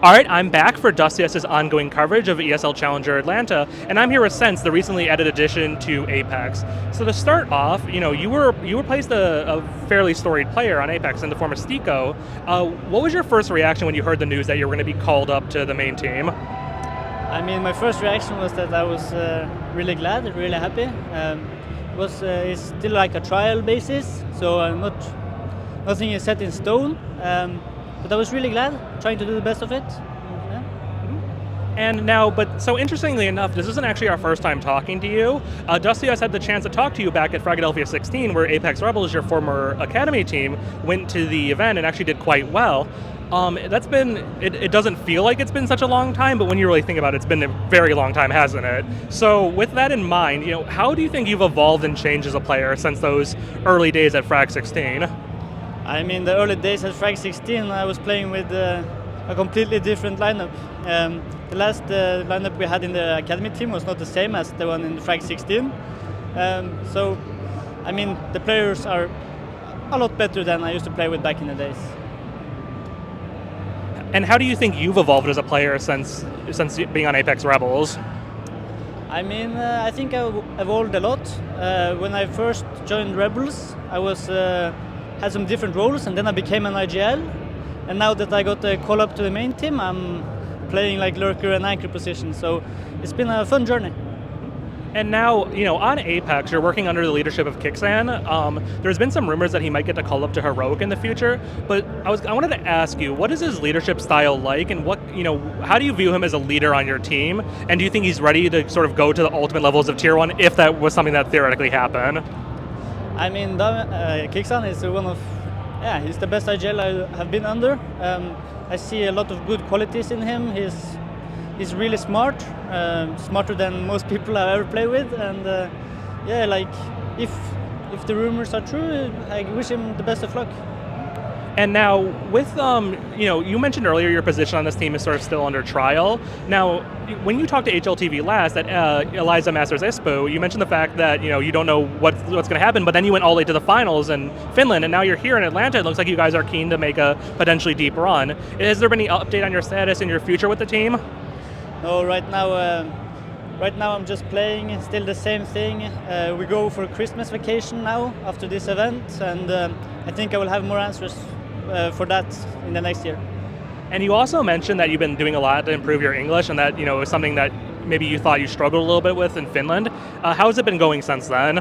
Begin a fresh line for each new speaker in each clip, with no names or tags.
All right, I'm back for DustCS's ongoing coverage of ESL Challenger Atlanta, and I'm here with Sense, the recently added addition to Apeks. So to start off, you were placed a fairly storied player on Apeks in the form of Stico. What was your first reaction when you heard the news that you were going to be called up to the main team?
I mean, my first reaction was that I was really glad, really happy. It's still like a trial basis, so nothing is set in stone. But I was really glad, trying to do the best of it. Yeah.
And now, so interestingly enough, this isn't actually our first time talking to you. DustCS had the chance to talk to you back at Fragadelphia 16, where Apeks Rebels, your former academy team, went to the event and actually did quite well. It doesn't feel like it's been such a long time, but when you really think about it, it's been a very long time, hasn't it? So with that in mind, how do you think you've evolved and changed as a player since those early days at Frag 16?
I mean, the early days at Frag 16, I was playing with a completely different lineup. The last lineup we had in the academy team was not the same as the one in Frag 16. So, I mean, the players are a lot better than I used to play with back in the days.
And how do you think you've evolved as a player since being on Apeks Rebels?
I mean, I think I evolved a lot. When I first joined Rebels, I had some different roles, and then I became an IGL. And now that I got the call up to the main team, I'm playing like lurker and anchor position. So it's been a fun journey.
And now, on Apeks, you're working under the leadership of kyxsan. There's been some rumors that he might get to call up to Heroic in the future, but I wanted to ask you, what is his leadership style like, and how do you view him as a leader on your team? And do you think he's ready to sort of go to the ultimate levels of Tier 1 if that was something that theoretically happened?
I mean, kyxsan is he's the best IGL I have been under. I see a lot of good qualities in him. He's really smart, smarter than most people I've ever played with, and if the rumors are true, I wish him the best of luck.
And now, with you mentioned earlier your position on this team is sort of still under trial. Now, when you talked to HLTV last at Eliza Masters Espoo, you mentioned the fact that you don't know what's going to happen, but then you went all the way to the finals in Finland, and now you're here in Atlanta. It looks like you guys are keen to make a potentially deep run. Has there been any update on your status and your future with the team?
No, right now I'm just playing, still the same thing. We go for Christmas vacation now after this event, and I think I will have more answers for that in the next year.
And you also mentioned that you've been doing a lot to improve your English, and that is something that maybe you thought you struggled a little bit with in Finland. How has it been going since then?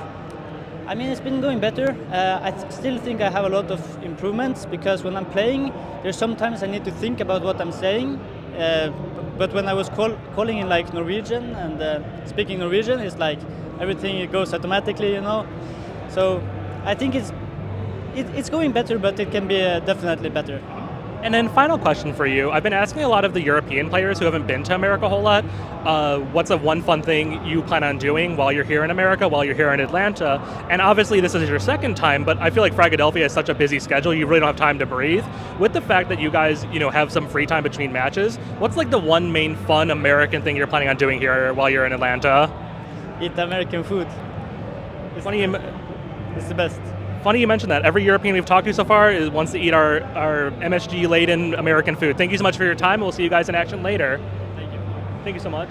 I mean, it's been going better. I still think I have a lot of improvements, because when I'm playing, there's sometimes I need to think about what I'm saying. But when I was calling in like Norwegian and speaking Norwegian, it's like everything goes automatically, So I think it's going better, but it can be definitely better.
And then final question for you. I've been asking a lot of the European players who haven't been to America a whole lot, what's the one fun thing you plan on doing while you're here in America, while you're here in Atlanta? And obviously this is your second time, but I feel like Fragadelphia is such a busy schedule, you really don't have time to breathe. With the fact that you guys, have some free time between matches, what's like the one main fun American thing you're planning on doing here while you're in Atlanta?
Eat American food. It's the best.
Funny you mentioned that. Every European we've talked to so far wants to eat our MSG-laden American food. Thank you so much for your time. We'll see you guys in action later.
Thank you.
Thank you so much.